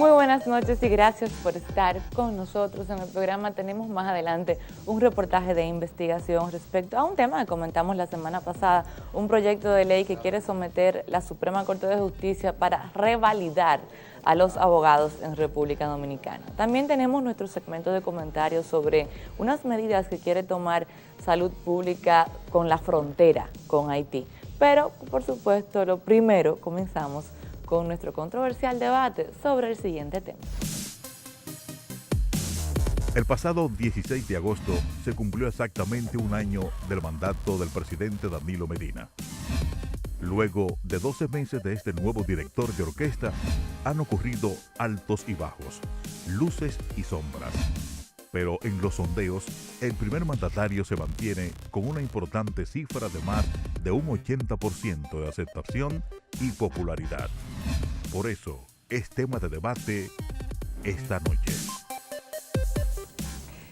Muy buenas noches y gracias por estar con nosotros. En el programa tenemos más adelante un reportaje de investigación respecto a un tema que comentamos la semana pasada, un proyecto de ley que quiere someter la Suprema Corte de Justicia para revalidar a los abogados en República Dominicana. También tenemos nuestro segmento de comentarios sobre unas medidas que quiere tomar Salud Pública con la frontera con Haití. Pero, por supuesto, lo primero, comenzamos con nuestro controversial debate sobre el siguiente tema. El pasado 16 de agosto se cumplió exactamente un año del mandato del presidente Danilo Medina. Luego de 12 meses de este nuevo director de orquesta, han ocurrido altos y bajos, luces y sombras. Pero en los sondeos, el primer mandatario se mantiene con una importante cifra de más de un 80% de aceptación y popularidad. Por eso, es tema de debate esta noche.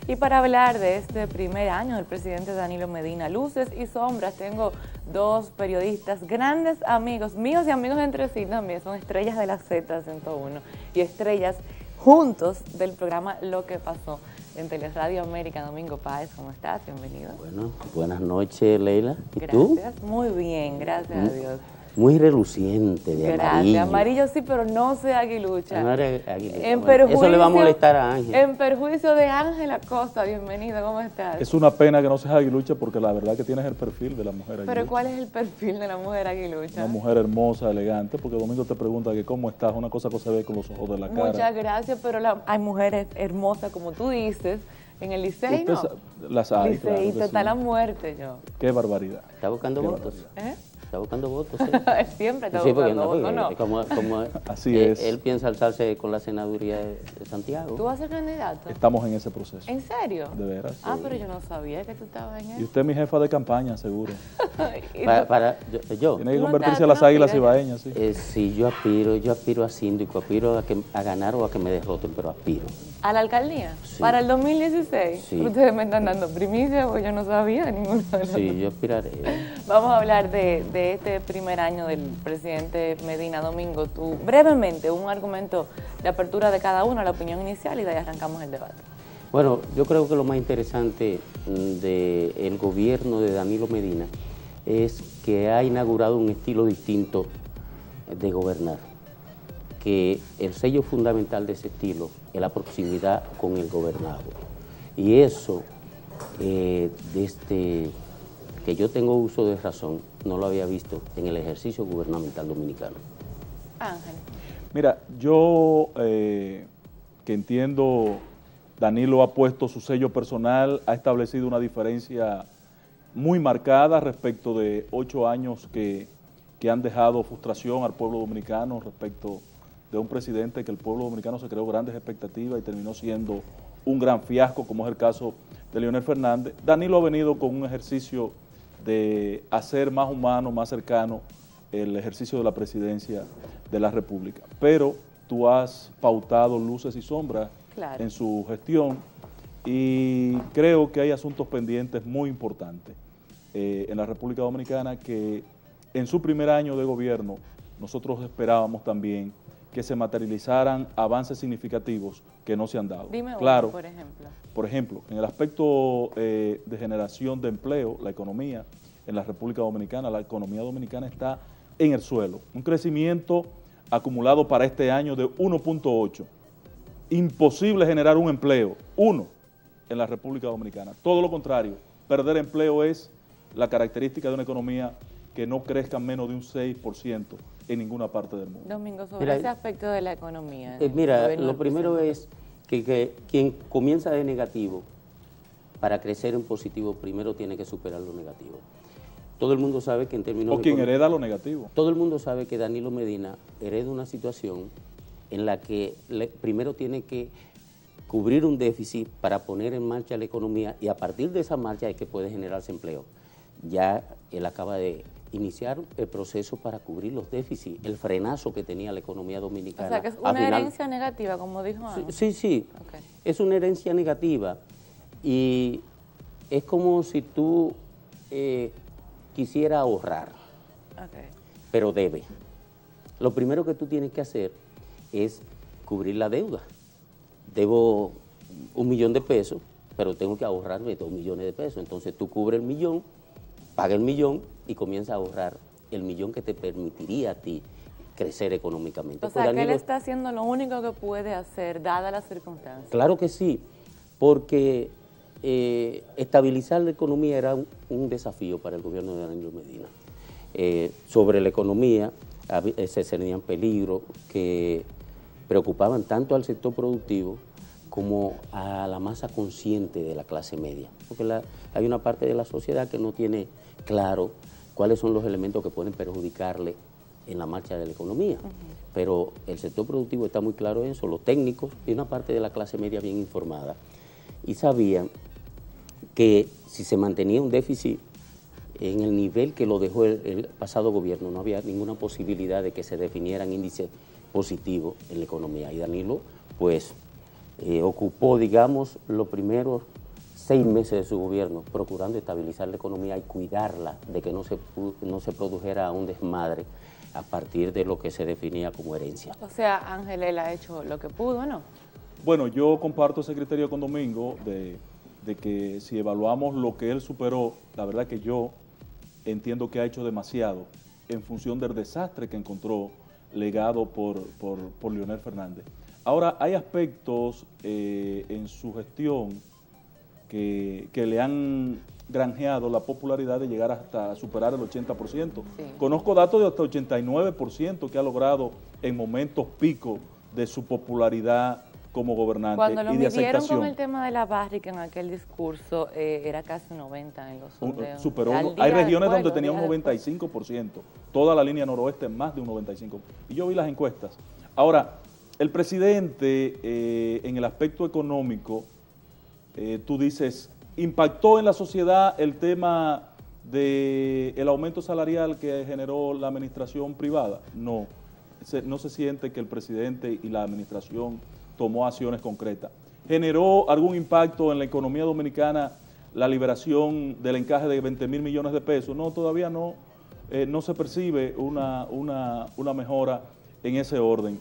Y para hablar de este primer año del presidente Danilo Medina, luces y sombras, tengo dos periodistas, grandes amigos, míos y amigos entre sí también, son estrellas de la Z101 y estrellas juntos del programa Lo que pasó en Teleradio América. Domingo Páez, ¿cómo estás? Bienvenido. Bueno, buenas noches, Leila. ¿Y gracias, tú? Muy bien, gracias a Dios. Muy reluciente de amarillo. Gracias, amarillo sí, pero no sea aguilucha. No eres aguilucha. En Bueno, perjuicio, eso le va a molestar a Ángel. En perjuicio de Ángel Acosta, bienvenido, ¿cómo estás? Es una pena que no seas aguilucha porque la verdad que tienes el perfil de la mujer aguilucha. Pero ¿cuál es el perfil de la mujer aguilucha? Una mujer hermosa, elegante, porque Domingo te pregunta que cómo estás, una cosa que se ve con los ojos de la cara. Muchas gracias, pero hay mujeres hermosas, como tú dices, en el Licey, ¿no? Las hay, Liceísta, claro que está sí. la muerte, yo. Qué barbaridad. ¿Está buscando Qué votos? ¿Eh? ¿Está buscando votos? Siempre está Sí, porque buscando votos, ¿no? Como Así es. Él piensa alzarse con la senaduría de Santiago. ¿Tú vas a ser candidato? Estamos en ese proceso. ¿En serio? De veras. Ah, pero yo no sabía que tú estabas en Y eso. usted es mi jefa de campaña, seguro. ¿Y Yo Tiene que Tú no convertirse estás- a las tú no águilas aspiras. ibaeñas, sí. sí, yo aspiro a síndico, aspiro a ganar o a que me derroten, pero aspiro. ¿A la alcaldía? Sí. ¿Para el 2016? Sí. Ustedes me están dando primicia porque yo no sabía de ninguno de los Sí, dos. yo aspiraré. Vamos a hablar de este primer año del presidente Medina. Domingo, tú brevemente un argumento de apertura de cada uno, la opinión inicial y de ahí arrancamos el debate. Bueno, yo creo que lo más interesante del gobierno de Danilo Medina es que ha inaugurado un estilo distinto de gobernar, que el sello fundamental de ese estilo es la proximidad con el gobernado. Y eso, desde que yo tengo uso de razón, no lo había visto en el ejercicio gubernamental dominicano. Ángel. Mira, yo que entiendo, Danilo ha puesto su sello personal, ha establecido una diferencia muy marcada respecto de 8 años que han dejado frustración al pueblo dominicano respecto de un presidente que el pueblo dominicano se creó grandes expectativas y terminó siendo un gran fiasco, como es el caso de Leonel Fernández. Danilo ha venido con un ejercicio de hacer más humano, más cercano el ejercicio de la presidencia de la República. Pero tú has pautado luces y sombras Claro. en su gestión y creo que hay asuntos pendientes muy importantes en la República Dominicana que en su primer año de gobierno nosotros esperábamos también que se materializaran avances significativos que no se han dado. Dime Claro, uno, por ejemplo. por ejemplo, en el aspecto de generación de empleo, la economía en la República Dominicana, la economía dominicana está en el suelo. Un crecimiento acumulado para este año de 1.8. Imposible generar un empleo, uno, en la República Dominicana. Todo lo contrario, perder empleo es la característica de una economía que no crezca menos de un 6% en ninguna parte del mundo. Domingo, sobre Mira, ese aspecto de la economía. Mira, gobierno lo del primero presidente. es que quien comienza de negativo, para crecer en positivo, primero tiene que superar lo negativo. Todo el mundo sabe que en términos O quien económicos- hereda lo negativo. Todo el mundo sabe que Danilo Medina hereda una situación en la que primero tiene que cubrir un déficit para poner en marcha la economía y a partir de esa marcha es que puede generarse empleo. Ya él acaba de iniciar el proceso para cubrir los déficits, el frenazo que tenía la economía dominicana. O sea, que es Al una final- herencia negativa, como dijo Ángel. Sí. Ok. Es una herencia negativa y es como si tú quisieras ahorrar, Ok. pero debe. Lo primero que tú tienes que hacer es cubrir la deuda. Debo 1 millón de pesos, pero tengo que ahorrarme 2 millones de pesos. Entonces tú cubres el millón, paga el millón y comienza a ahorrar el millón que te permitiría a ti crecer económicamente. O sea, que él está haciendo lo único que puede hacer, dadas las circunstancias. Claro que sí, porque estabilizar la economía era un desafío para el gobierno de Danilo Medina. Sobre la economía se cernían peligros que preocupaban tanto al sector productivo como a la masa consciente de la clase media, porque hay una parte de la sociedad que no tiene claro cuáles son los elementos que pueden perjudicarle en la marcha de la economía. Pero el sector productivo está muy claro en eso, los técnicos y una parte de la clase media bien informada, y sabían que si se mantenía un déficit en el nivel que lo dejó el pasado gobierno, no había ninguna posibilidad de que se definieran índices positivos en la economía. Y Danilo, pues, ocupó, digamos, los primeros 6 meses de su gobierno procurando estabilizar la economía y cuidarla de que no se produjera un desmadre a partir de lo que se definía como herencia. O sea, Ángel, él ha hecho lo que pudo, ¿no? Bueno, yo comparto ese criterio con Domingo de que si evaluamos lo que él superó, la verdad que yo entiendo que ha hecho demasiado en función del desastre que encontró legado por Leonel Fernández. Ahora, hay aspectos en su gestión que le han granjeado la popularidad de llegar hasta superar el 80%. Sí. Conozco datos de hasta 89% que ha logrado en momentos pico de su popularidad como gobernante Cuando lo y de midieron aceptación. con el tema de la Barrica en aquel discurso, era casi 90 en los sondeos. Superó hay regiones donde tenía un 95%, toda la línea noroeste más de un 95%. Y yo vi las encuestas. Ahora, el presidente en el aspecto económico, tú dices, ¿impactó en la sociedad el tema del aumento salarial que generó la administración privada? No, no se siente que el presidente y la administración tomó acciones concretas. ¿Generó algún impacto en la economía dominicana la liberación del encaje de 20.000 millones de pesos? No, todavía no, no se percibe una mejora en ese orden.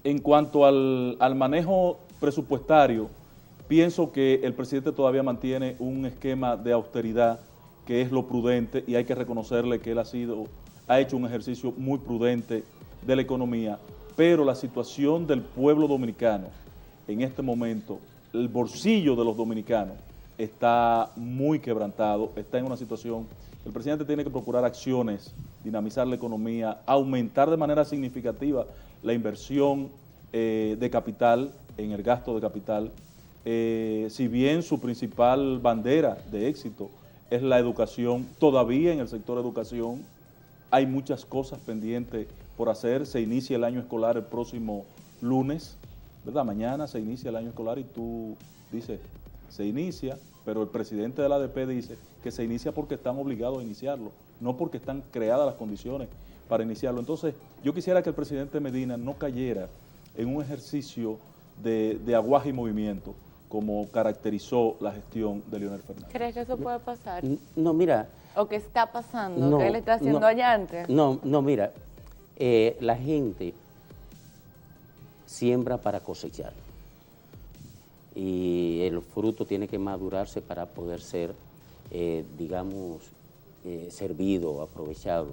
En cuanto al manejo presupuestario, pienso que el presidente todavía mantiene un esquema de austeridad que es lo prudente y hay que reconocerle que él ha hecho un ejercicio muy prudente de la economía, pero la situación del pueblo dominicano en este momento, el bolsillo de los dominicanos está muy quebrantado, está en una situación, el presidente tiene que procurar acciones, dinamizar la economía, aumentar de manera significativa la inversión de capital, en el gasto de capital. Si bien su principal bandera de éxito es la educación, todavía en el sector educación hay muchas cosas pendientes por hacer. Se inicia el año escolar el próximo lunes, ¿verdad? Mañana se inicia el año escolar y tú dices, se inicia, pero el presidente de la ADP dice que se inicia porque están obligados a iniciarlo, no porque están creadas las condiciones para iniciarlo. Entonces, yo quisiera que el presidente Medina no cayera en un ejercicio de aguaje y movimiento, como caracterizó la gestión de Leonel Fernández. ¿Crees que eso puede pasar? No, mira. ¿O que está pasando? No, ¿Qué él está haciendo allá antes? No, mira, la gente siembra para cosechar y el fruto tiene que madurarse para poder ser, digamos, servido, aprovechado.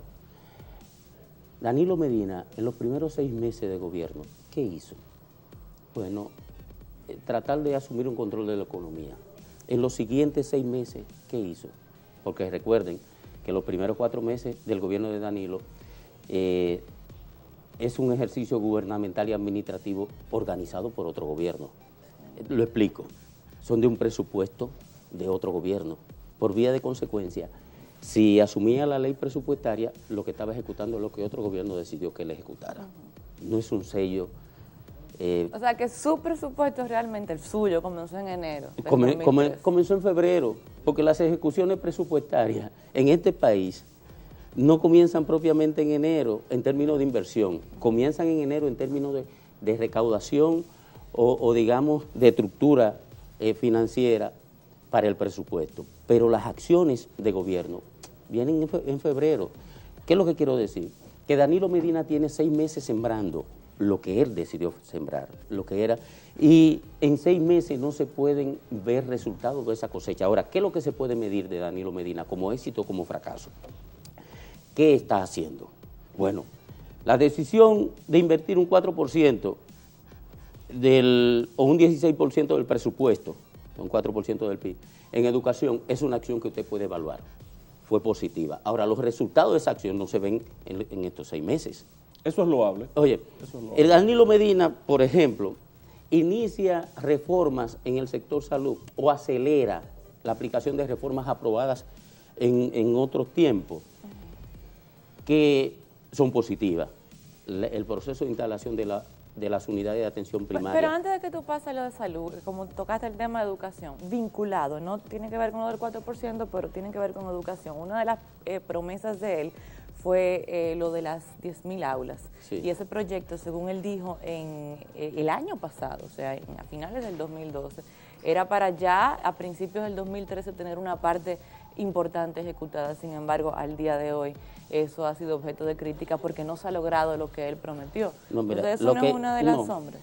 Danilo Medina, en los primeros 6 meses de gobierno, ¿qué hizo? Bueno, tratar de asumir un control de la economía. En los siguientes 6 meses, ¿qué hizo? Porque recuerden que los primeros 4 meses del gobierno de Danilo es un ejercicio gubernamental y administrativo organizado por otro gobierno. Lo explico. Son de un presupuesto de otro gobierno. Por vía de consecuencia, si asumía la ley presupuestaria, lo que estaba ejecutando es lo que otro gobierno decidió que le ejecutara. No es un sello. O sea, que su presupuesto realmente, el suyo, comenzó en enero. Comenzó en febrero, porque las ejecuciones presupuestarias en este país no comienzan propiamente en enero en términos de inversión, comienzan en enero en términos de recaudación o digamos, de estructura financiera para el presupuesto. Pero las acciones de gobierno vienen en febrero. ¿Qué es lo que quiero decir? Que Danilo Medina tiene 6 meses sembrando lo que él decidió sembrar, lo que era, y en 6 meses no se pueden ver resultados de esa cosecha. Ahora, ¿qué es lo que se puede medir de Danilo Medina como éxito o como fracaso? ¿Qué está haciendo? Bueno, la decisión de invertir un 4% o un 16% del presupuesto, un 4% del PIB, en educación es una acción que usted puede evaluar. Fue positiva. Ahora, los resultados de esa acción no se ven en estos 6 meses. Eso es loable. Oye, el Danilo Medina, por ejemplo, inicia reformas en el sector salud o acelera la aplicación de reformas aprobadas en otros tiempos que son positivas. El proceso de instalación de las unidades de atención primaria. Pero antes de que tú pases a lo de salud, como tocaste el tema de educación, vinculado, no tiene que ver con lo del 4%, pero tiene que ver con educación. Una de las promesas de él fue lo de las 10.000 aulas. Sí. Y ese proyecto, según él dijo en el año pasado, o sea, a finales del 2012, era para ya a principios del 2013 tener una parte importante ejecutada. Sin embargo, al día de hoy eso ha sido objeto de crítica porque no se ha logrado lo que él prometió. No, mira, entonces eso no es una de las sombras.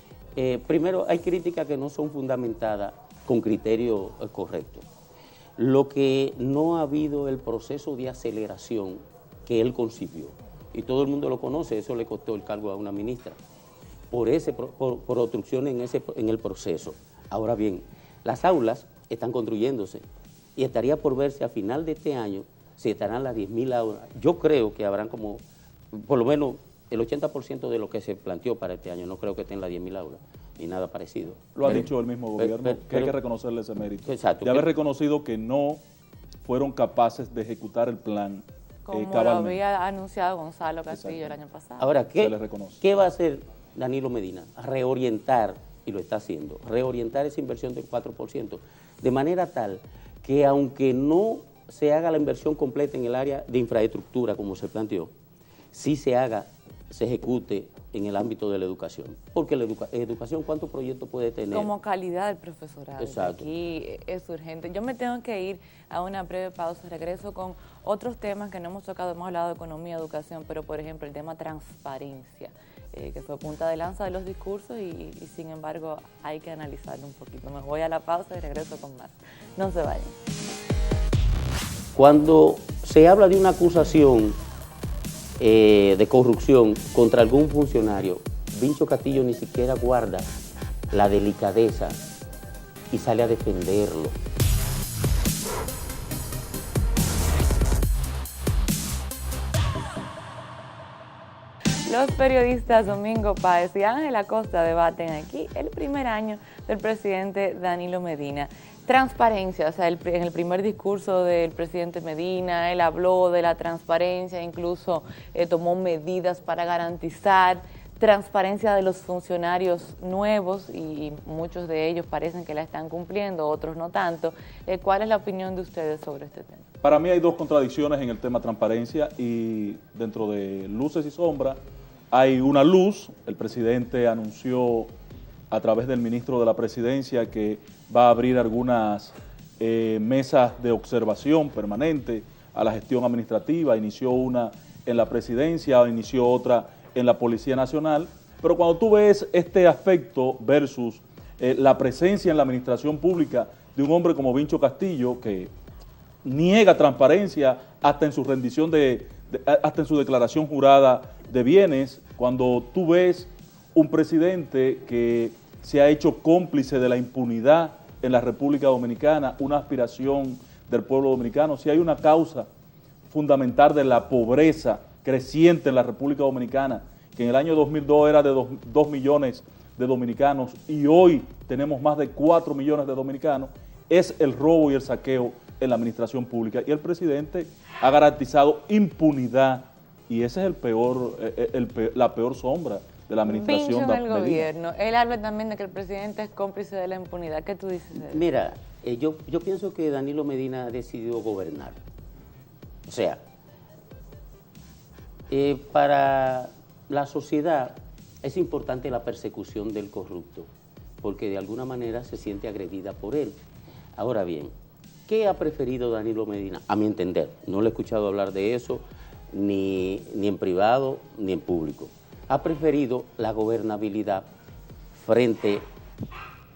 Primero, hay críticas que no son fundamentadas con criterio correcto. Lo que no ha habido el proceso de aceleración que él concibió, y todo el mundo lo conoce, eso le costó el cargo a una ministra, por obstrucciones en el proceso. Ahora bien, las aulas están construyéndose y estaría por verse a final de este año si estarán las 10.000 aulas. Yo creo que habrán como, por lo menos el 80% de lo que se planteó para este año, no creo que estén las 10.000 aulas, ni nada parecido. Lo ha dicho el mismo gobierno, que hay que reconocerle ese mérito. Exacto. De haber reconocido que no fueron capaces de ejecutar el plan como lo había anunciado Gonzalo Castillo el año pasado. Ahora, ¿qué va a hacer Danilo Medina? Reorientar, y lo está haciendo, reorientar esa inversión del 4%, de manera tal que aunque no se haga la inversión completa en el área de infraestructura como se planteó, sí se ejecute en el ámbito de la educación. Porque la educación, ¿cuántos proyectos puede tener? Como calidad del profesorado. Exacto. Aquí es urgente. Yo me tengo que ir a una breve pausa. Regreso con otros temas que no hemos tocado. Hemos hablado de economía, educación, pero por ejemplo el tema transparencia, que fue punta de lanza de los discursos y sin embargo hay que analizarlo un poquito. Me voy a la pausa y regreso con más. No se vayan. Cuando se habla de una acusación de corrupción contra algún funcionario, Vincho Castillo ni siquiera guarda la delicadeza y sale a defenderlo. Los periodistas Domingo Páez y Ángel Acosta debaten aquí el primer año del presidente Danilo Medina. Transparencia, o sea, en el primer discurso del presidente Medina, él habló de la transparencia, incluso tomó medidas para garantizar transparencia de los funcionarios nuevos y muchos de ellos parecen que la están cumpliendo, otros no tanto. ¿Cuál es la opinión de ustedes sobre este tema? Para mí hay dos contradicciones en el tema transparencia y dentro de luces y sombras hay una luz. El presidente anunció a través del ministro de la Presidencia que va a abrir algunas mesas de observación permanente a la gestión administrativa. Inició una en la Presidencia, inició otra en la Policía Nacional, pero cuando tú ves este aspecto versus la presencia en la administración pública de un hombre como Vincho Castillo, que niega transparencia hasta en su rendición hasta en su declaración jurada de bienes, cuando tú ves un presidente que se ha hecho cómplice de la impunidad en la República Dominicana, una aspiración del pueblo dominicano, si hay una causa fundamental de la pobreza creciente en la República Dominicana, que en el año 2002 era de 2 millones de dominicanos y hoy tenemos más de 4 millones de dominicanos, es el robo y el saqueo en la administración pública. Y el presidente ha garantizado impunidad y ese es la peor sombra de la administración del gobierno. Él habla también de que el presidente es cómplice de la impunidad. ¿Qué tú dices de eso? Mira, yo pienso que Danilo Medina ha decidido gobernar. O sea, para la sociedad es importante la persecución del corrupto, porque de alguna manera se siente agredida por él. Ahora bien, ¿qué ha preferido Danilo Medina? A mi entender, no le he escuchado hablar de eso, ni en privado, ni en público. ha preferido la gobernabilidad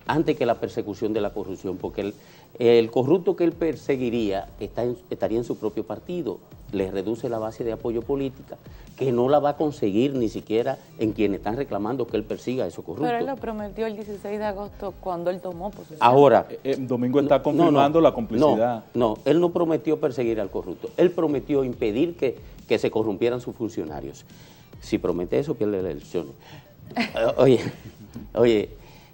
antes que la persecución de la corrupción, porque el corrupto que él perseguiría estaría en su propio partido, le reduce la base de apoyo política, que no la va a conseguir ni siquiera en quienes están reclamando que él persiga a esos corruptos. Pero él lo prometió el 16 de agosto cuando él tomó posesión. Ahora, Domingo está confirmando la complicidad. No, él no prometió perseguir al corrupto, él prometió impedir que se corrompieran sus funcionarios. Si promete eso, pierde las elecciones. Oye,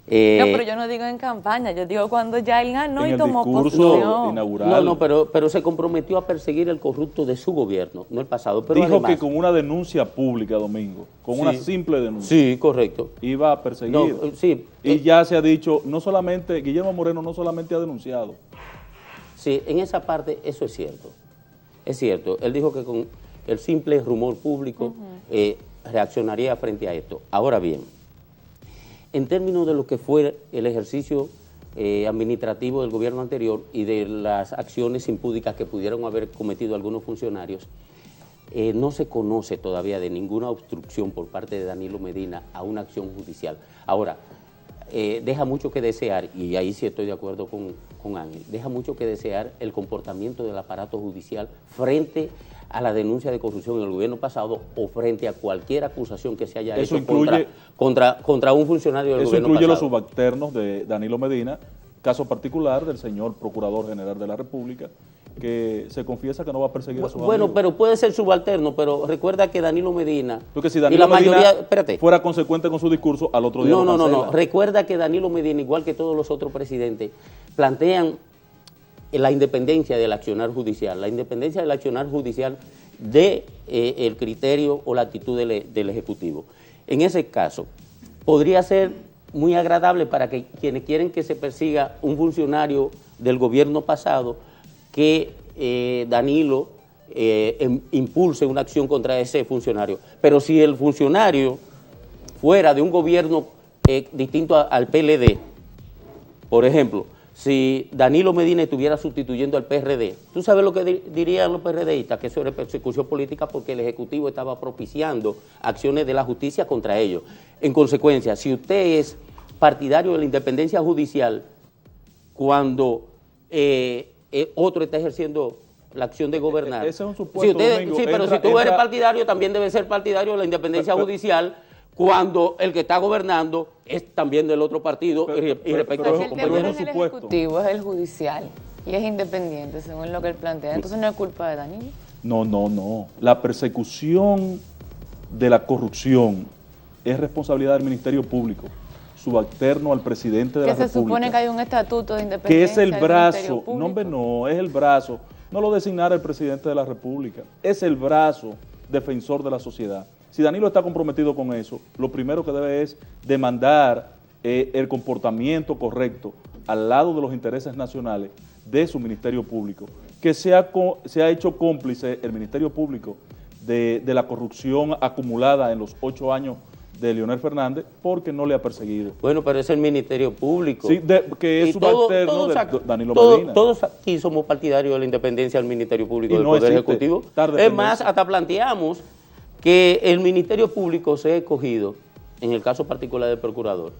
no, pero yo no digo en campaña, yo digo cuando ya él ganó y tomó posesión. Inaugural. No, pero se comprometió a perseguir el corrupto de su gobierno, no el pasado. Pero dijo además, que con una denuncia pública, Domingo, con una simple denuncia. Sí, correcto. Iba a perseguir. No, sí, y ya se ha dicho, no solamente, Guillermo Moreno no solamente ha denunciado. Sí, en esa parte eso es cierto. Es cierto. Él dijo que con el simple rumor público reaccionaría frente a esto. Ahora bien, en términos de lo que fue el ejercicio administrativo del gobierno anterior y de las acciones impúdicas que pudieron haber cometido algunos funcionarios, no se conoce todavía de ninguna obstrucción por parte de Danilo Medina a una acción judicial. Ahora, deja mucho que desear, y ahí sí estoy de acuerdo con Ángel, deja mucho que desear el comportamiento del aparato judicial frente a la denuncia de corrupción en el gobierno pasado o frente a cualquier acusación que se haya hecho contra un funcionario del gobierno pasado. Eso incluye los subalternos de Danilo Medina, caso particular del señor Procurador General de la República, que se confiesa que no va a perseguir a sus amigos. Pero puede ser subalterno, pero recuerda que Danilo Medina... Porque si Danilo Medina fuera consecuente con su discurso, al otro día No. Recuerda que Danilo Medina, igual que todos los otros presidentes, plantean la independencia del accionar judicial, de el criterio o la actitud del Ejecutivo. En ese caso, podría ser muy agradable para que quienes quieren que se persiga un funcionario del gobierno pasado, que Danilo impulse una acción contra ese funcionario. Pero si el funcionario fuera de un gobierno distinto al PLD, por ejemplo, si Danilo Medina estuviera sustituyendo al PRD, ¿tú sabes lo que dirían los PRDistas? Que eso era persecución política porque el Ejecutivo estaba propiciando acciones de la justicia contra ellos. En consecuencia, si usted es partidario de la independencia judicial, cuando otro está ejerciendo la acción de gobernar. Ese es un supuesto, Domingo. Pero si tú eres partidario, también debes ser partidario de la independencia judicial, cuando el que está gobernando es también del otro partido y respecto a sus compañeros. El Ejecutivo es el judicial y es independiente, según lo que él plantea. Entonces no es culpa de Danilo. No. La persecución de la corrupción es responsabilidad del Ministerio Público, subalterno al presidente de la República. Que se supone que hay un estatuto de independencia. Que es el brazo, no, es el brazo. No lo designara el presidente de la República, es el brazo defensor de la sociedad. Si Danilo está comprometido con eso, lo primero que debe es demandar el comportamiento correcto al lado de los intereses nacionales de su Ministerio Público, que se ha hecho cómplice el Ministerio Público de la corrupción acumulada en los 8 años de Leonel Fernández, porque no le ha perseguido. Bueno, pero es el Ministerio Público. Sí, que es subalterno de Danilo Medina. Todos aquí somos partidarios de la independencia del Ministerio Público y del Poder Ejecutivo. Es más, hasta planteamos que el Ministerio Público se ha escogido, en el caso particular del Procurador,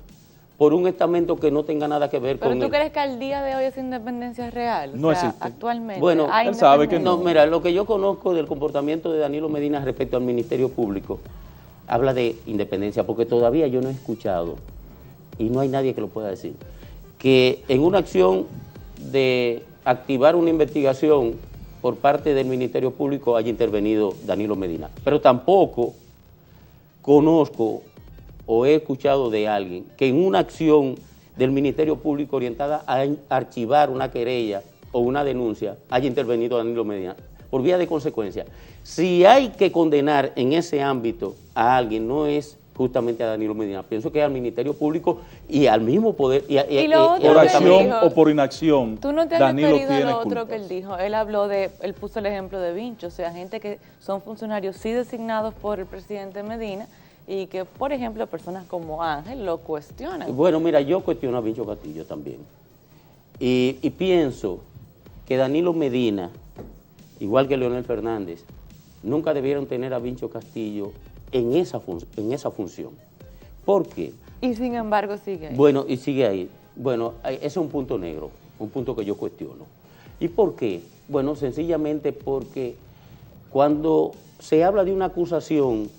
por un estamento que no tenga nada que ver con... ¿Pero tú crees que al día de hoy esa independencia es real? No existe. Actualmente. Bueno, él sabe que no. Mira, lo que yo conozco del comportamiento de Danilo Medina respecto al Ministerio Público habla de independencia, porque todavía yo no he escuchado, y no hay nadie que lo pueda decir, que en una acción de activar una investigación por parte del Ministerio Público haya intervenido Danilo Medina. Pero tampoco conozco o he escuchado de alguien que en una acción del Ministerio Público orientada a archivar una querella o una denuncia haya intervenido Danilo Medina. Por vía de consecuencia, si hay que condenar en ese ámbito a alguien, no es justamente a Danilo Medina, pienso que al Ministerio Público y al mismo poder. Por acción o por inacción, tú no te has Danilo referido tiene a lo otro culpas. que él dijo. Él puso el ejemplo de Vincho, o sea, gente que son funcionarios sí designados por el presidente Medina y que, por ejemplo, personas como Ángel lo cuestionan. Bueno, mira, yo cuestiono a Vincho Castillo también. Y pienso que Danilo Medina, igual que Leonel Fernández, nunca debieron tener a Vincho Castillo en esa función. ¿Por qué? Y sin embargo sigue ahí. Bueno, y sigue ahí. Bueno, ese es un punto negro, un punto que yo cuestiono. ¿Y por qué? Bueno, sencillamente porque cuando se habla de una acusación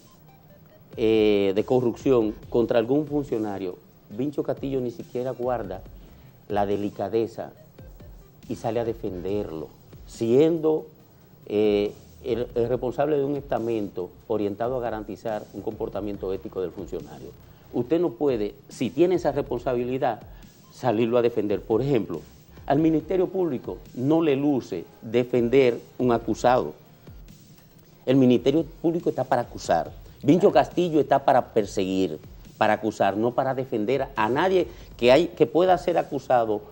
de corrupción contra algún funcionario, Vincho Castillo ni siquiera guarda la delicadeza y sale a defenderlo, siendo el responsable de un estamento orientado a garantizar un comportamiento ético del funcionario. Usted no puede, si tiene esa responsabilidad, salirlo a defender. Por ejemplo, al Ministerio Público no le luce defender un acusado. El Ministerio Público está para acusar. Vincho Castillo está para perseguir, para acusar, no para defender a nadie que pueda ser acusado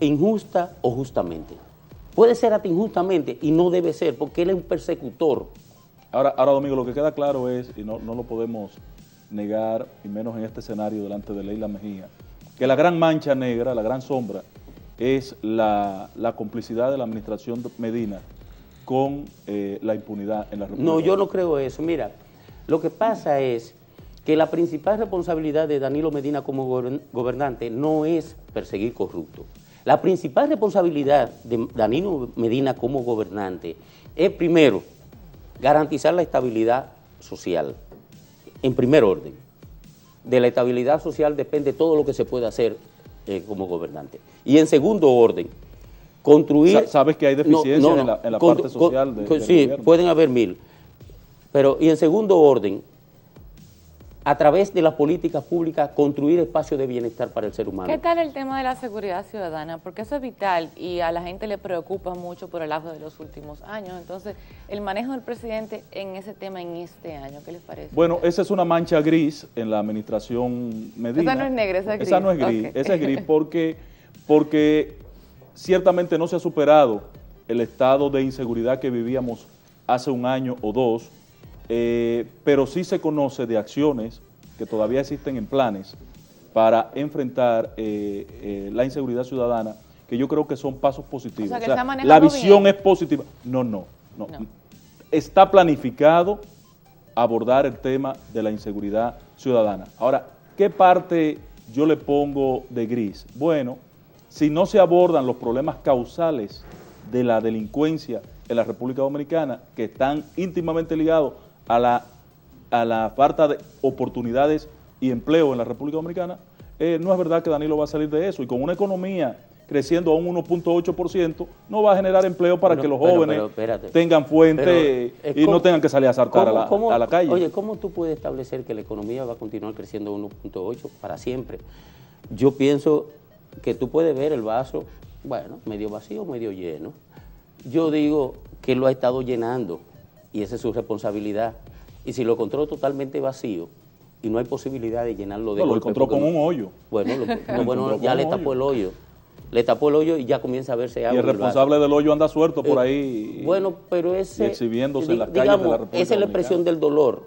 injusta o justamente. Puede ser hasta injustamente y no debe ser porque él es un persecutor. Ahora Domingo, lo que queda claro es, y no lo podemos negar, y menos en este escenario delante de Leila Mejía, que la gran mancha negra, la gran sombra, es la complicidad de la administración Medina con la impunidad en la República. No, yo no creo eso. Mira, lo que pasa es que la principal responsabilidad de Danilo Medina como gobernante no es perseguir corruptos. La principal responsabilidad de Danilo Medina como gobernante es, primero, garantizar la estabilidad social, en primer orden. De la estabilidad social depende todo lo que se puede hacer como gobernante. Y en segundo orden, construir... ¿Sabes que hay deficiencias en la parte social del sí, gobierno? Pueden haber 1000. Pero, y en segundo orden, a través de las políticas públicas, construir espacios de bienestar para el ser humano. ¿Qué tal el tema de la seguridad ciudadana? Porque eso es vital y a la gente le preocupa mucho por el auge de los últimos años. Entonces, el manejo del presidente en ese tema en este año, ¿qué les parece? Bueno, esa es una mancha gris en la administración Medina. Esa no es negra, esa es gris. Esa no es gris, okay. Esa es gris porque ciertamente no se ha superado el estado de inseguridad que vivíamos hace un año o dos, pero sí se conoce de acciones que todavía existen en planes para enfrentar la inseguridad ciudadana, que yo creo que son pasos positivos. O sea, la visión es positiva. No. Está planificado abordar el tema de la inseguridad ciudadana. Ahora, ¿qué parte yo le pongo de gris? Bueno, si no se abordan los problemas causales de la delincuencia en la República Dominicana, que están íntimamente ligados a la falta de oportunidades y empleo en la República Dominicana, no es verdad que Danilo va a salir de eso. Y con una economía creciendo a un 1.8%, no va a generar empleo para que los jóvenes tengan fuente y no tengan que salir a saltar a la calle. Oye, ¿cómo tú puedes establecer que la economía va a continuar creciendo a 1.8 para siempre? Yo pienso que tú puedes ver el vaso, bueno, medio vacío, medio lleno. Yo digo que lo ha estado llenando y esa es su responsabilidad. Y si lo encontró totalmente vacío y no hay posibilidad de llenarlo de golpe, lo encontró con un hoyo. Bueno, ya le tapó el hoyo. Le tapó el hoyo y ya comienza a verse agua. Y el responsable del hoyo anda suelto por ahí. Bueno, pero ese... exhibiendo en las calles de la República esa es la expresión del dolor.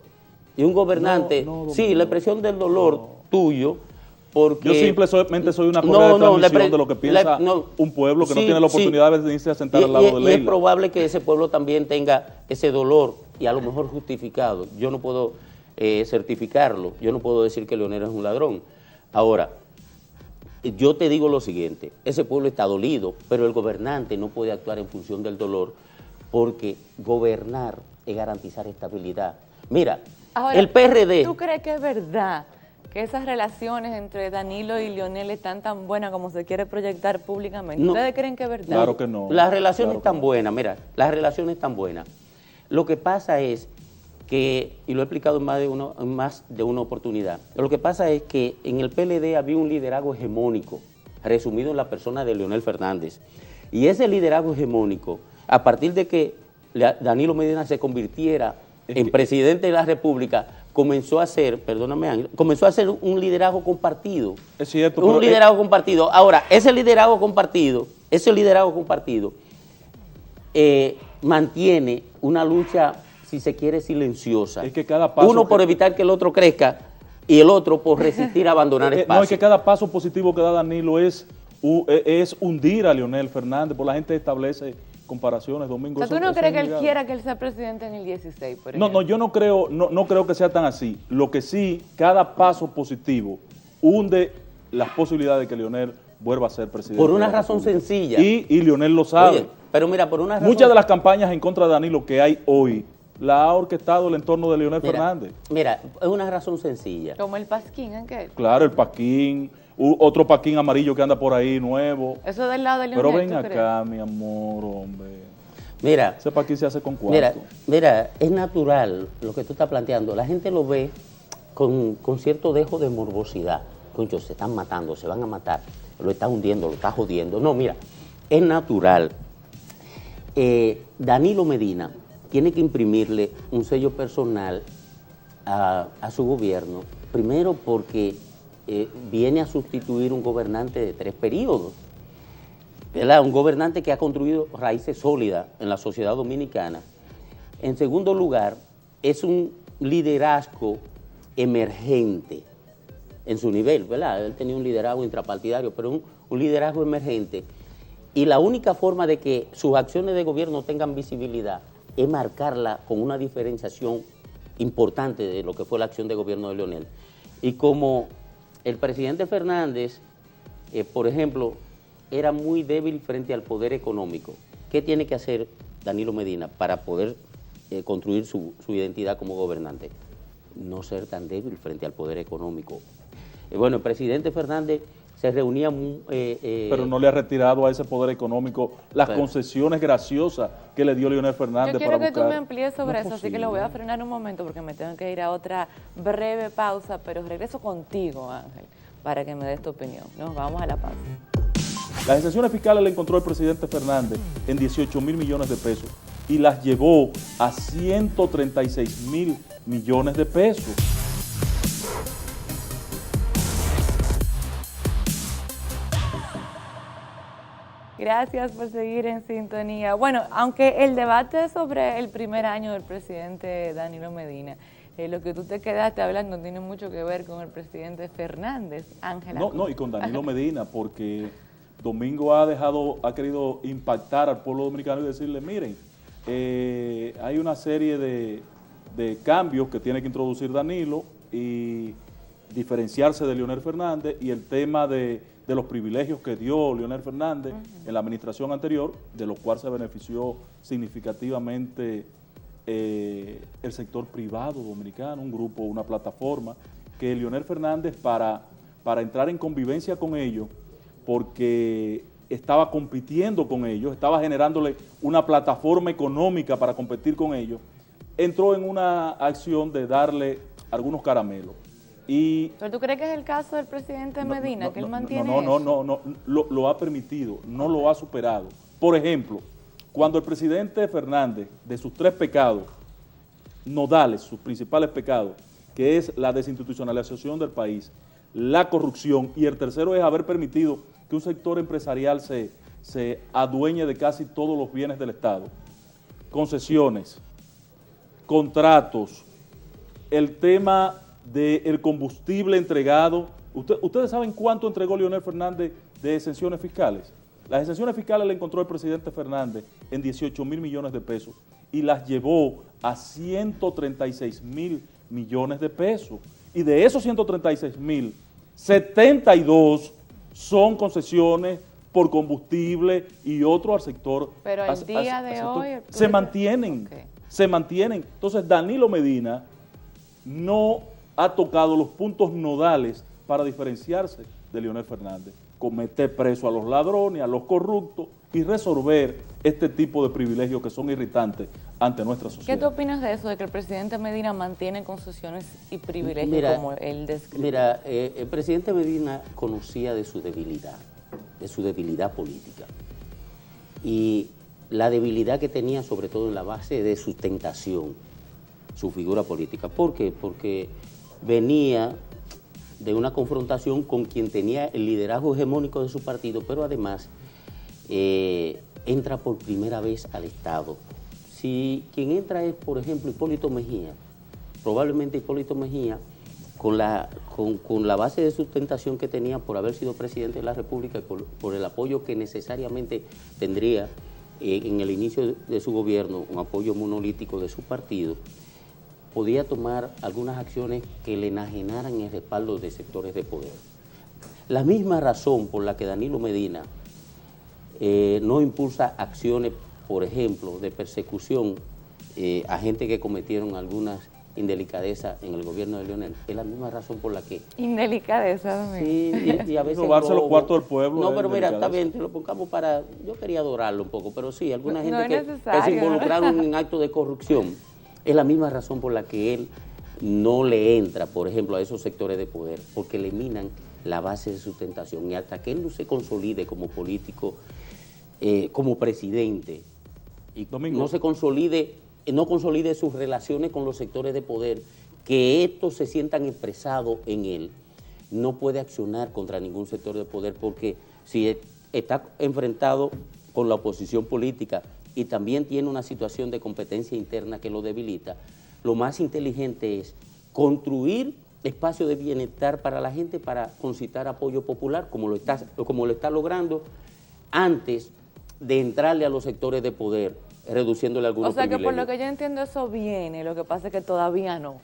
Y un gobernante... la expresión del dolor tuyo, porque... Yo simplemente soy una correa de transmisión de lo que piensa un pueblo que no tiene la oportunidad de venirse a sentar al lado de Leila. Y es probable que ese pueblo también tenga ese dolor y a lo mejor justificado. Yo no puedo certificarlo. Yo no puedo decir que Leonel es un ladrón. Ahora... yo te digo lo siguiente, ese pueblo está dolido, pero el gobernante no puede actuar en función del dolor porque gobernar es garantizar estabilidad. Mira, ahora, el PRD... ¿Tú crees que es verdad que esas relaciones entre Danilo y Leonel están tan buenas como se quiere proyectar públicamente? ¿Ustedes creen que es verdad? Claro que no. Las relaciones están buenas, mira, las relaciones están buenas. Lo que pasa es que, y lo he explicado en más de una oportunidad, lo que pasa es que en el PLD había un liderazgo hegemónico, resumido en la persona de Leonel Fernández. Y ese liderazgo hegemónico, a partir de que Danilo Medina se convirtiera en presidente de la República, comenzó a ser, perdóname Ángel, comenzó a ser un liderazgo compartido. Es cierto. Un liderazgo compartido. Ahora, ese liderazgo compartido mantiene una lucha, si se quiere, silenciosa. Es que cada paso uno por evitar que el otro crezca y el otro por resistir a abandonar espacio. No, es que cada paso positivo que da Danilo es hundir a Leonel Fernández, porque la gente establece comparaciones, Domingo. O sea, ¿tú eso no es crees que él innegable. quiera que él sea presidente en el 16, por No, ejemplo? yo no creo que sea tan así. Lo que sí, cada paso positivo hunde las posibilidades de que Leonel vuelva a ser presidente. Por una de la razón República. sencilla. Y Leonel lo sabe. Oye, pero mira, por una razón... Muchas de las campañas en contra de Danilo que hay hoy, la ha orquestado el entorno de Leonel Fernández. Mira, es una razón sencilla. Como el Pasquín, ¿en qué? Claro, el Paquín, otro Paquín amarillo que anda por ahí nuevo. Eso del lado de Leonel, Pero ven ¿tú crees? acá, mi amor, hombre. Mira, Ese Paquín se hace con cuarto. mira, es natural lo que tú estás planteando. La gente lo ve con cierto dejo de morbosidad. Concho, se están matando, se van a matar, lo está hundiendo, lo está jodiendo. No, mira, es natural. Danilo Medina tiene que imprimirle un sello personal a su gobierno, primero porque viene a sustituir un gobernante de 3 periodos, ¿verdad? Un gobernante que ha construido raíces sólidas en la sociedad dominicana. En segundo lugar, es un liderazgo emergente en su nivel, ¿verdad? Él tenía un liderazgo intrapartidario, pero un liderazgo emergente. Y la única forma de que sus acciones de gobierno tengan visibilidad es marcarla con una diferenciación importante de lo que fue la acción de gobierno de Leonel. Y como el presidente Fernández, por ejemplo, era muy débil frente al poder económico, ¿qué tiene que hacer Danilo Medina para poder construir su identidad como gobernante? No ser tan débil frente al poder económico. Bueno, el presidente Fernández se reunía... pero no le ha retirado a ese poder económico las concesiones graciosas que le dio Leonel Fernández. Yo quiero para que tú buscar. me amplíes sobre No es eso, así que lo voy a frenar un momento porque me tengo que ir a otra breve pausa, pero regreso contigo, Ángel, para que me des tu opinión. Nos vamos a la pausa. Las exenciones fiscales le encontró el presidente Fernández en 18.000 millones de pesos y las llevó a 136.000 millones de pesos. Gracias por seguir en sintonía. Bueno, aunque el debate sobre el primer año del presidente Danilo Medina, lo que tú te quedaste hablando tiene mucho que ver con el presidente Fernández, Ángela. No, y con Danilo Medina, porque Domingo ha querido impactar al pueblo dominicano y decirle, miren, hay una serie de cambios que tiene que introducir Danilo y diferenciarse de Leonel Fernández, y el tema de los privilegios que dio Leonel Fernández en la administración anterior, de los cuales se benefició significativamente el sector privado dominicano, un grupo, una plataforma, que Leonel Fernández para entrar en convivencia con ellos, porque estaba compitiendo con ellos, estaba generándole una plataforma económica para competir con ellos, entró en una acción de darle algunos caramelos. ¿Pero tú crees que es el caso del presidente Medina, que él mantiene No, lo ha permitido, no lo ha superado. Por ejemplo, cuando el presidente Fernández, de sus 3 pecados nodales, sus principales pecados, que es la desinstitucionalización del país, la corrupción, y el tercero es haber permitido que un sector empresarial se adueñe de casi todos los bienes del Estado, concesiones, contratos, el tema del combustible entregado. ¿Ustedes saben cuánto entregó Leonel Fernández de exenciones fiscales? Las exenciones fiscales le encontró el presidente Fernández en 18.000 millones de pesos y las llevó a 136.000 millones de pesos. Y de esos 136.000, 72 son concesiones por combustible y otro al sector. Pero al día de hoy... Se mantienen, se mantienen. Entonces Danilo Medina no ha tocado los puntos nodales para diferenciarse de Leonel Fernández, con meter preso a los ladrones, a los corruptos y resolver este tipo de privilegios que son irritantes ante nuestra sociedad. ¿Qué tú opinas de eso, de que el presidente Medina mantiene concesiones y privilegios como él describe? Mira, el presidente Medina conocía de su debilidad política y la debilidad que tenía sobre todo en la base de sustentación, su figura política. ¿Por qué? Porque venía de una confrontación con quien tenía el liderazgo hegemónico de su partido, pero además entra por primera vez al Estado. Si quien entra es, por ejemplo, Hipólito Mejía, probablemente Hipólito Mejía, con la base de sustentación que tenía por haber sido presidente de la República y por el apoyo que necesariamente tendría en el inicio de su gobierno, un apoyo monolítico de su partido, podía tomar algunas acciones que le enajenaran el respaldo de sectores de poder. La misma razón por la que Danilo Medina no impulsa acciones, por ejemplo, de persecución a gente que cometieron algunas indelicadezas en el gobierno de Leonel, es la misma razón por la que... Indelicadeza, Domingo. Sí, y a veces... Robarse los cuartos del pueblo. No, pero mira, está bien, te lo pongamos para... Yo quería adorarlo un poco, pero sí, alguna gente no que se involucraron en actos de corrupción, es la misma razón por la que él no le entra, por ejemplo, a esos sectores de poder, porque le minan la base de sustentación. Y hasta que él no se consolide como político, como presidente, y Domingo, no consolide sus relaciones con los sectores de poder, que estos se sientan expresados en él, no puede accionar contra ningún sector de poder, porque si está enfrentado con la oposición política y también tiene una situación de competencia interna que lo debilita, lo más inteligente es construir espacios de bienestar para la gente, para concitar apoyo popular, como lo está logrando, antes de entrarle a los sectores de poder, reduciéndole algunos privilegios. O sea que por lo que yo entiendo eso viene, lo que pasa es que todavía no.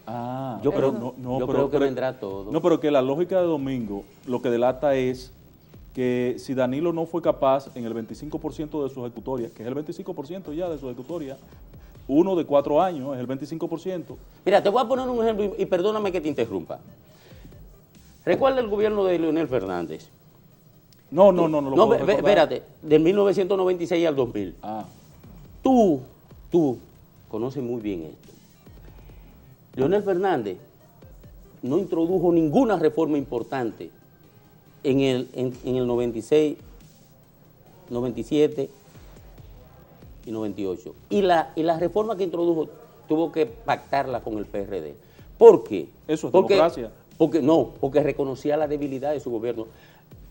Yo creo que vendrá todo. No, pero que la lógica de Domingo lo que delata es que si Danilo no fue capaz en el 25% de su ejecutoria, que es el 25% ya de su ejecutoria, uno de 4 años es el 25%. Mira, te voy a poner un ejemplo y perdóname que te interrumpa. ¿Recuerda el gobierno de Leonel Fernández? No lo puedo recordar. Espérate, de 1996 al 2000. Tú conoces muy bien esto. Leonel Fernández no introdujo ninguna reforma importante en el 96, 97 y 98. Y la reforma que introdujo tuvo que pactarla con el PRD. ¿Por qué? Eso es democracia. Porque reconocía la debilidad de su gobierno.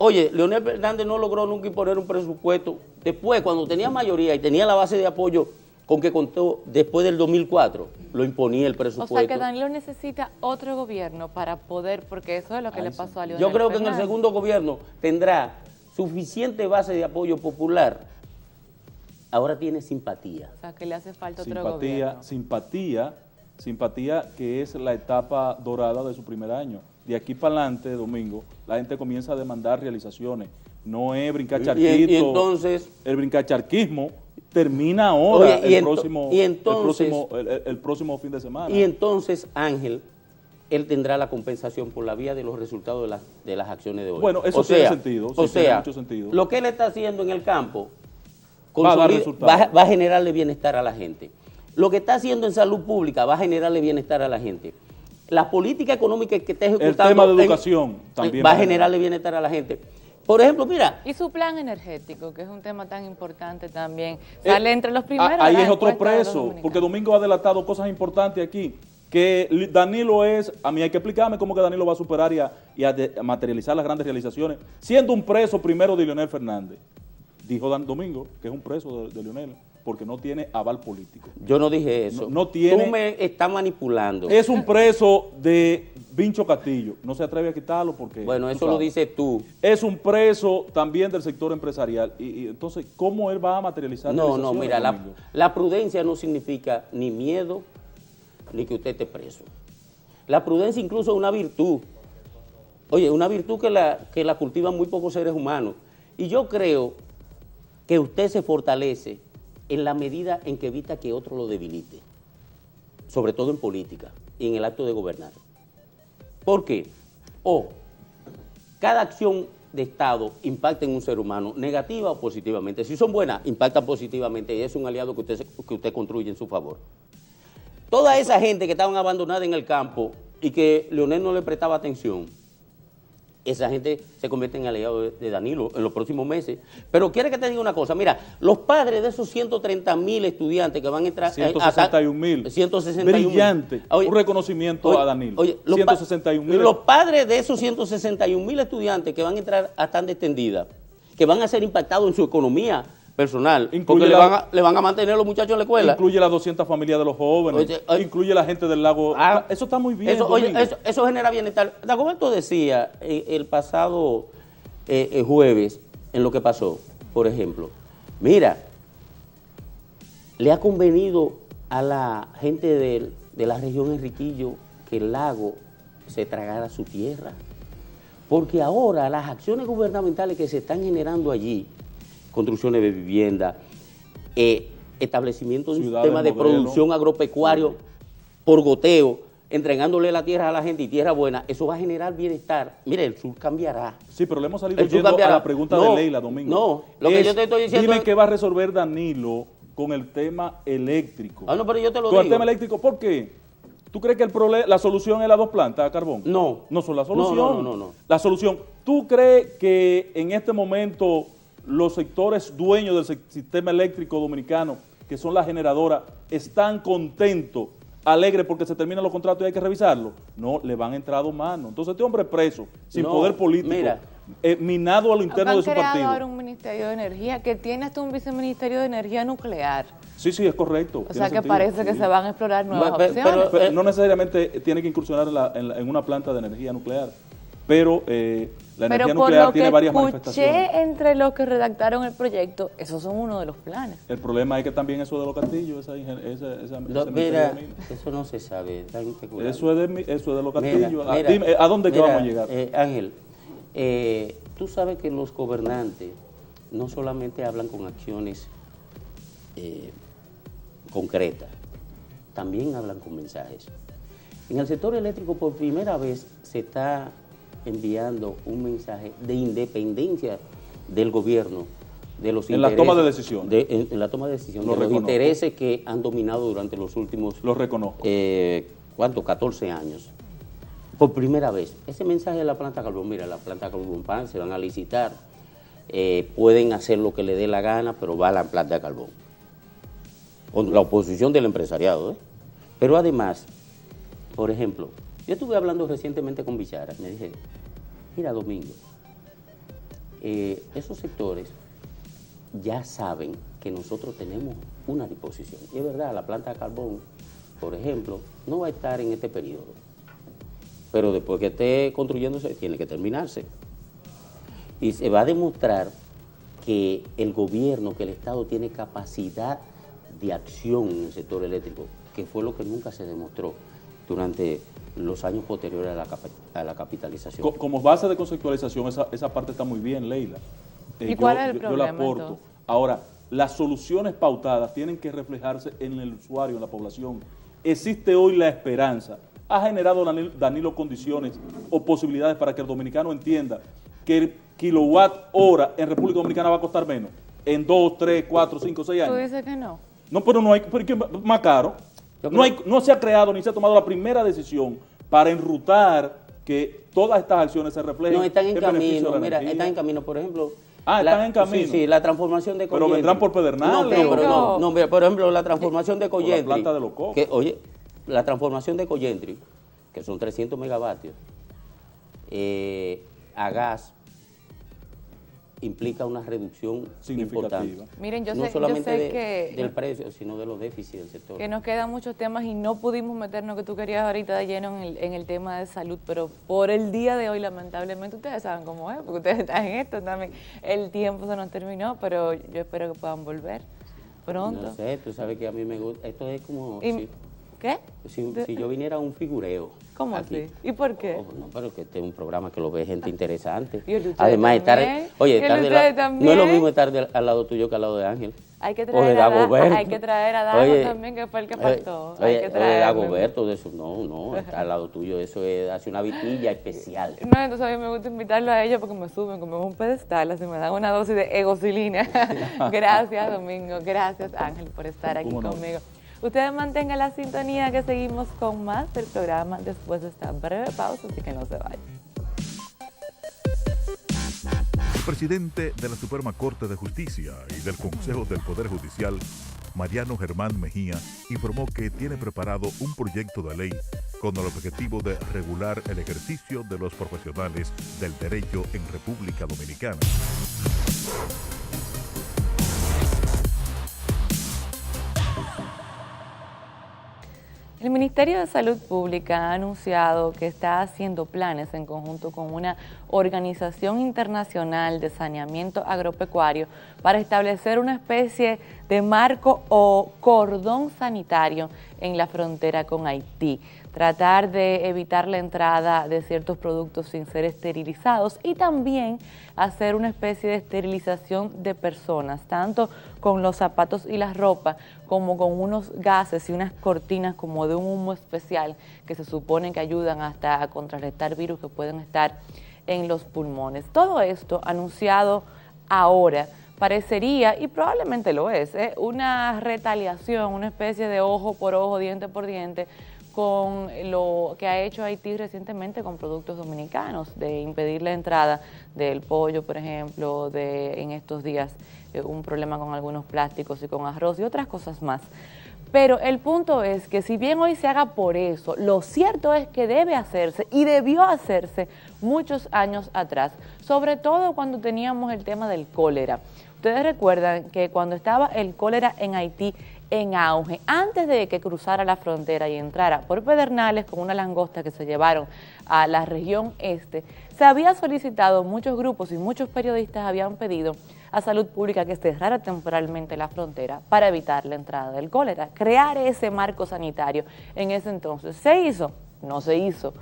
Oye, Leonel Fernández no logró nunca imponer un presupuesto. Después, cuando tenía mayoría y tenía la base de apoyo con que contó después del 2004, lo imponía el presupuesto. O sea que Danilo necesita otro gobierno para poder, porque eso es lo que le pasó a Leonel Yo creo que Fernández. en el segundo gobierno tendrá suficiente base de apoyo popular. Ahora tiene simpatía. O sea que le hace falta otro gobierno. Simpatía que es la etapa dorada de su primer año. De aquí para adelante, Domingo, la gente comienza a demandar realizaciones. No es brincar charquito. Y entonces... El brincar charquismo termina ahora. Oye, el próximo fin de semana. Y entonces, Ángel, él tendrá la compensación por la vía de los resultados de las acciones de hoy. Bueno, eso tiene sentido. Tiene mucho sentido. Lo que él está haciendo en el campo va a generarle bienestar a la gente. Lo que está haciendo en salud pública va a generarle bienestar a la gente. La política económica que está ejecutando... El tema de educación también va a generarle bienestar a la gente. Por ejemplo, mira... Y su plan energético, que es un tema tan importante también, sale entre los primeros... Ahí es otro preso, porque Domingo ha delatado cosas importantes aquí, que Danilo es... A mí hay que explicarme cómo que Danilo va a superar y a materializar las grandes realizaciones, siendo un preso primero de Leonel Fernández. Dijo Domingo que es un preso de Leonel, porque no tiene aval político. Yo no dije eso. No tiene. Tú me estás manipulando. Es un preso de Vincho Castillo. No se atreve a quitarlo porque... Bueno, eso lo dices tú. Es un preso también del sector empresarial. Y entonces, ¿cómo él va a materializar? No, mira, la prudencia no significa ni miedo, ni que usted esté preso. La prudencia incluso es una virtud. Oye, una virtud que la cultivan muy pocos seres humanos. Y yo creo que usted se fortalece en la medida en que evita que otro lo debilite, sobre todo en política y en el acto de gobernar. ¿Por qué? Cada acción de Estado impacta en un ser humano, negativa o positivamente. Si son buenas, impactan positivamente y es un aliado que usted construye en su favor. Toda esa gente que estaban abandonada en el campo y que Leonel no le prestaba atención, esa gente se convierte en aliado de Danilo en los próximos meses. Pero quiere que te diga una cosa, mira, los padres de esos 130,000 estudiantes que van a entrar... 161,000. 161,000. Brillante. Un reconocimiento a Danilo. 161,000. Los padres de esos 161,000 estudiantes que van a entrar a tanda extendida, que van a ser impactados en su economía personal, porque le van a mantener los muchachos en la escuela. Incluye las 200 familias de los jóvenes, incluye la gente del lago. Eso está muy bien. Eso genera bienestar. Dagoberto decía el pasado jueves, en lo que pasó, por ejemplo, mira, le ha convenido a la gente de la región Enriquillo que el lago se tragara su tierra. Porque ahora las acciones gubernamentales que se están generando allí, construcciones de vivienda, establecimiento de un sistema de producción agropecuario por goteo, entregándole la tierra a la gente y tierra buena, eso va a generar bienestar. Mire, el sur cambiará. Sí, pero le hemos salido yendo a la pregunta de Leila, Domingo. No, lo que yo te estoy diciendo dime qué va a resolver Danilo con el tema eléctrico. No, pero yo te lo digo. Con el tema eléctrico, ¿por qué? ¿Tú crees que la solución es las 2 plantas a carbón? No. No son la solución. No. La solución. ¿Tú crees que en este momento los sectores dueños del sistema eléctrico dominicano, que son las generadoras, están contentos, alegres porque se terminan los contratos y hay que revisarlos? No, le van a entrar 2 manos. Entonces este hombre preso, sin poder político, mira, minado a lo interno de su partido. Han creado ahora un Ministerio de Energía que tiene hasta un Viceministerio de Energía Nuclear. Sí, es correcto. O sea que sentido, parece que se van a explorar nuevas opciones. Pero no necesariamente tiene que incursionar en una planta de energía nuclear, pero la energía nuclear tiene varias manifestaciones. Escuché entre los que redactaron el proyecto, esos son uno de los planes. El problema es que también eso de los castillos, mira, eso no se sabe. Eso es de los castillos. Mira, dime, ¿a dónde que vamos a llegar? Ángel, tú sabes que los gobernantes no solamente hablan con acciones concretas, también hablan con mensajes. En el sector eléctrico por primera vez se está enviando un mensaje de independencia del gobierno, de los en la toma de decisión. En la toma de decisión, de los intereses que han dominado durante los últimos... Lo reconozco. ¿Cuánto? 14 años. Por primera vez. Ese mensaje de la planta carbón, mira, la planta carbón pan se van a licitar, pueden hacer lo que le dé la gana, pero va a la planta de carbón. Con la oposición del empresariado, Pero además, por ejemplo, yo estuve hablando recientemente con Bichara, me dije, mira Domingo, esos sectores ya saben que nosotros tenemos una disposición. Y es verdad, la planta de carbón, por ejemplo, no va a estar en este periodo, pero después que esté construyéndose, tiene que terminarse. Y se va a demostrar que el gobierno, que el Estado tiene capacidad de acción en el sector eléctrico, que fue lo que nunca se demostró durante los años posteriores a la capitalización. Como base de conceptualización, esa parte está muy bien, Leila. ¿Y cuál es el problema? Yo la aporto. Entonces? Ahora, las soluciones pautadas tienen que reflejarse en el usuario, en la población. Existe hoy la esperanza. ¿Ha generado Danilo condiciones o posibilidades para que el dominicano entienda que el kilowatt hora en República Dominicana va a costar menos en 2, 3, 4, 5, 6 años? ¿Tú dices que no? No, pero no hay, porque es más caro. No se ha creado ni se ha tomado la primera decisión para enrutar que todas estas acciones se reflejen. No, están en camino, mira, están en camino, por ejemplo. Están en camino. Sí, la transformación de Coyentri. Pero vendrán por Pedernales. No, mira, por ejemplo, la transformación de Coyentri. La planta de los cocos. La transformación de Coyentri, que son 300 megavatios, a gas, implica una reducción importante. Miren, yo no sé solamente que del precio, sino de los déficits del sector. Que nos quedan muchos temas y no pudimos meternos, que tú querías ahorita de lleno en el tema de salud, pero por el día de hoy, lamentablemente, ustedes saben cómo es, porque ustedes están en esto también. El tiempo se nos terminó, pero yo espero que puedan volver pronto. No sé, tú sabes que a mí me gusta, esto es como... ¿Qué? Si yo viniera a un figureo. ¿Cómo aquí, así? ¿Y por qué? No, pero que este es un programa que lo ve gente interesante. Además, estar no es lo mismo estar al lado tuyo que al lado de Ángel. Hay que traer a Dago también, que fue el que faltó. Dagoberto, de eso, no, está al lado tuyo, eso hace una vitilla especial. No, entonces a mí me gusta invitarlo a ellos porque me suben como un pedestal, así me dan una dosis de egocilina. Gracias, Domingo, gracias, Ángel, por estar aquí conmigo. Ustedes mantengan la sintonía, que seguimos con más del programa después de esta breve pausa, así que no se vayan. El presidente de la Suprema Corte de Justicia y del Consejo del Poder Judicial, Mariano Germán Mejía, informó que tiene preparado un proyecto de ley con el objetivo de regular el ejercicio de los profesionales del derecho en República Dominicana. El Ministerio de Salud Pública ha anunciado que está haciendo planes en conjunto con una organización internacional de saneamiento agropecuario para establecer una especie de marco o cordón sanitario en la frontera con Haití. Tratar de evitar la entrada de ciertos productos sin ser esterilizados y también hacer una especie de esterilización de personas, tanto con los zapatos y las ropas como con unos gases y unas cortinas como de un humo especial que se supone que ayudan hasta a contrarrestar virus que pueden estar en los pulmones. Todo esto anunciado ahora parecería, y probablemente lo es, una retaliación, una especie de ojo por ojo, diente por diente, con lo que ha hecho Haití recientemente con productos dominicanos, de impedir la entrada del pollo, por ejemplo, en estos días un problema con algunos plásticos y con arroz y otras cosas más. Pero el punto es que si bien hoy se haga por eso, lo cierto es que debe hacerse y debió hacerse muchos años atrás, sobre todo cuando teníamos el tema del cólera. Ustedes recuerdan que cuando estaba el cólera en Haití en auge, antes de que cruzara la frontera y entrara por Pedernales con una langosta que se llevaron a la región este, se había solicitado, muchos grupos y muchos periodistas habían pedido a Salud Pública que cerrara temporalmente la frontera para evitar la entrada del cólera, crear ese marco sanitario. En ese entonces, ¿se hizo? No se hizo.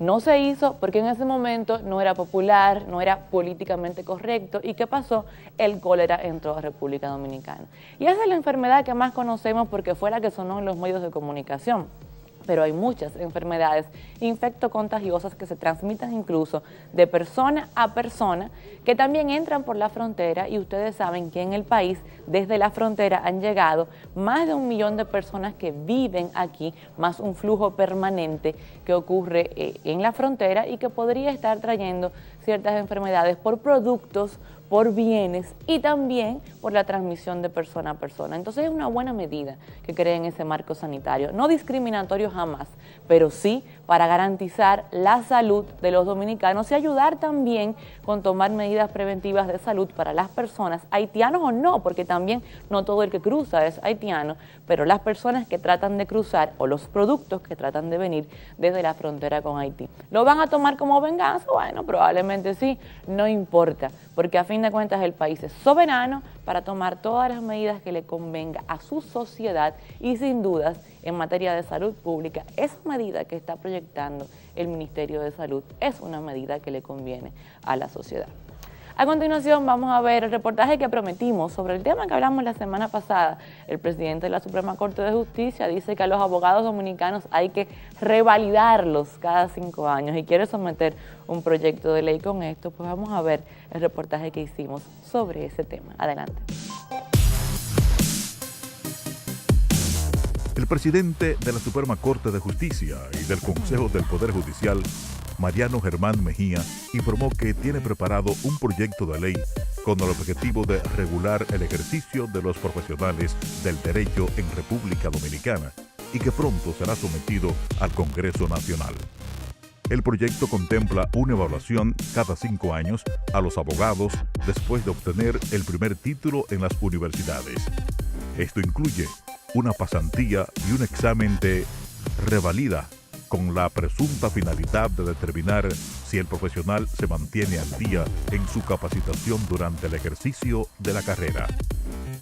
No se hizo porque en ese momento no era popular, no era políticamente correcto. ¿Y qué pasó? El cólera entró a República Dominicana. Y esa es la enfermedad que más conocemos porque fue la que sonó en los medios de comunicación. Pero hay muchas enfermedades infectocontagiosas que se transmiten incluso de persona a persona, que también entran por la frontera, y ustedes saben que en el país, desde la frontera han llegado más de 1 millón de personas que viven aquí, más un flujo permanente que ocurre en la frontera y que podría estar trayendo ciertas enfermedades por productos, por bienes y también por la transmisión de persona a persona. Entonces es una buena medida que creen ese marco sanitario, no discriminatorio jamás, pero sí para garantizar la salud de los dominicanos y ayudar también con tomar medidas preventivas de salud para las personas, haitianos o no, porque también no todo el que cruza es haitiano, pero las personas que tratan de cruzar o los productos que tratan de venir desde la frontera con Haití. ¿Lo van a tomar como venganza? Bueno, probablemente sí, no importa, porque a fin de cuentas el país es soberano para tomar todas las medidas que le convenga a su sociedad y sin dudas en materia de salud pública, esa medida que está proyectando el Ministerio de Salud es una medida que le conviene a la sociedad. A continuación vamos a ver el reportaje que prometimos sobre el tema que hablamos la semana pasada. El presidente de la Suprema Corte de Justicia dice que a los abogados dominicanos hay que revalidarlos cada 5 años y quiere someter un proyecto de ley con esto. Pues vamos a ver el reportaje que hicimos sobre ese tema. Adelante. El presidente de la Suprema Corte de Justicia y del Consejo del Poder Judicial, Mariano Germán Mejía, informó que tiene preparado un proyecto de ley con el objetivo de regular el ejercicio de los profesionales del derecho en República Dominicana y que pronto será sometido al Congreso Nacional. El proyecto contempla una evaluación cada 5 años a los abogados después de obtener el primer título en las universidades. Esto incluye una pasantía y un examen de revalida con la presunta finalidad de determinar si el profesional se mantiene al día en su capacitación durante el ejercicio de la carrera.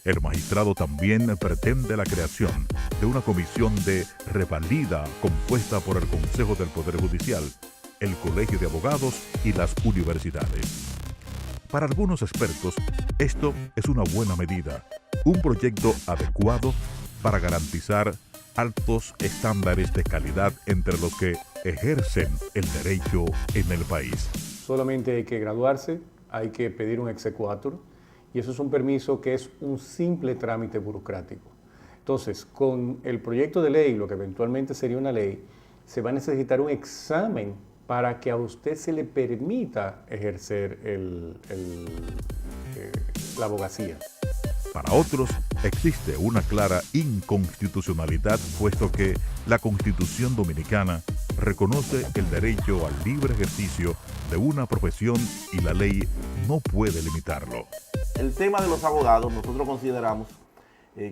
El magistrado también pretende la creación de una comisión de revalida compuesta por el Consejo del Poder Judicial, el Colegio de Abogados y las universidades. Para algunos expertos, esto es una buena medida, un proyecto adecuado para garantizar altos estándares de calidad entre los que ejercen el derecho en el país. Solamente hay que graduarse, hay que pedir un exequatur y eso es un permiso que es un simple trámite burocrático. Entonces, con el proyecto de ley, lo que eventualmente sería una ley, se va a necesitar un examen para que a usted se le permita ejercer la abogacía. Para otros, existe una clara inconstitucionalidad, puesto que la Constitución Dominicana reconoce el derecho al libre ejercicio de una profesión y la ley no puede limitarlo. El tema de los abogados nosotros consideramos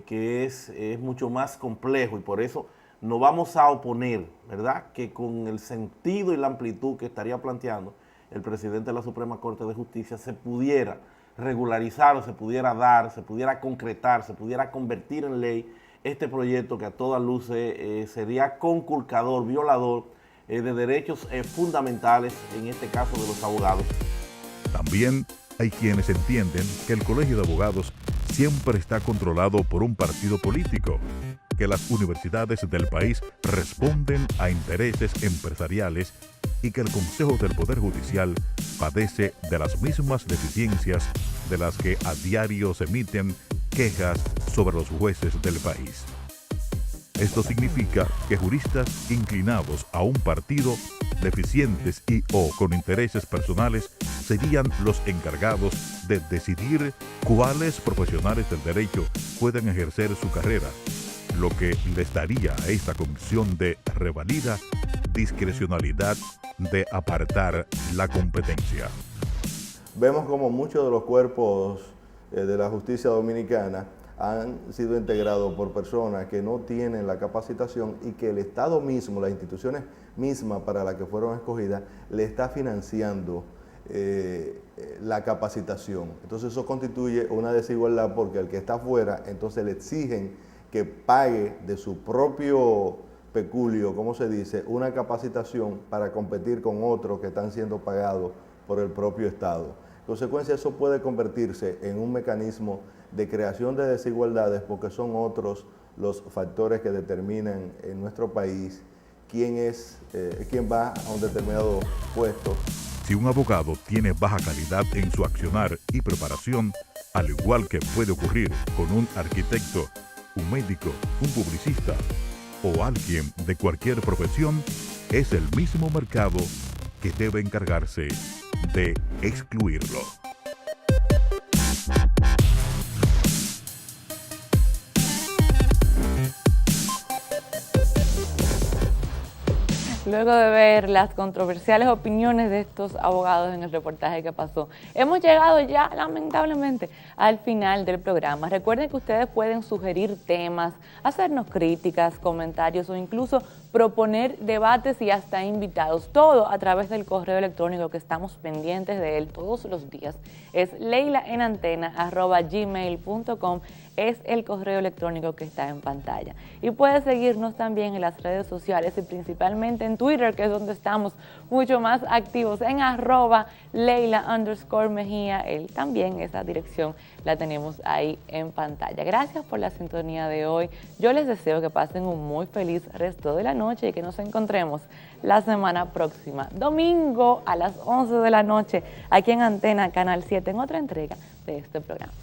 que es mucho más complejo y por eso nos vamos a oponer, ¿verdad?, que con el sentido y la amplitud que estaría planteando el presidente de la Suprema Corte de Justicia se pudiera regularizar o se pudiera dar, se pudiera concretar, se pudiera convertir en ley este proyecto que a todas luces sería conculcador, violador de derechos fundamentales, en este caso de los abogados. También hay quienes entienden que el Colegio de Abogados siempre está controlado por un partido político, que las universidades del país responden a intereses empresariales y que el Consejo del Poder Judicial padece de las mismas deficiencias de las que a diario se emiten quejas sobre los jueces del país. Esto significa que juristas inclinados a un partido, deficientes y o con intereses personales, serían los encargados de decidir cuáles profesionales del derecho pueden ejercer su carrera, lo que les daría a esta comisión de revalida discrecionalidad de apartar la competencia. Vemos como muchos de los cuerpos de la justicia dominicana han sido integrados por personas que no tienen la capacitación y que el Estado mismo, las instituciones mismas para las que fueron escogidas, le está financiando la capacitación. Entonces eso constituye una desigualdad porque al que está afuera, entonces le exigen que pague de su propio peculio, como se dice, una capacitación para competir con otros que están siendo pagados por el propio Estado. En consecuencia, eso puede convertirse en un mecanismo de creación de desigualdades porque son otros los factores que determinan en nuestro país quién va a un determinado puesto. Si un abogado tiene baja calidad en su accionar y preparación, al igual que puede ocurrir con un arquitecto, un médico, un publicista o alguien de cualquier profesión, es el mismo mercado que debe encargarse de excluirlo. Luego de ver las controversiales opiniones de estos abogados en el reportaje que pasó, hemos llegado ya, lamentablemente, al final del programa. Recuerden que ustedes pueden sugerir temas, hacernos críticas, comentarios o incluso proponer debates y hasta invitados. Todo a través del correo electrónico que estamos pendientes de él todos los días. Es leilaenantena@gmail.com. Es el correo electrónico que está en pantalla. Y puedes seguirnos también en las redes sociales y principalmente en Twitter, que es donde estamos mucho más activos, en @Leila_Mejía. Él también, esa dirección la tenemos ahí en pantalla. Gracias por la sintonía de hoy. Yo les deseo que pasen un muy feliz resto de la noche y que nos encontremos la semana próxima, domingo a las 11 de la noche, aquí en Antena Canal 7, en otra entrega de este programa.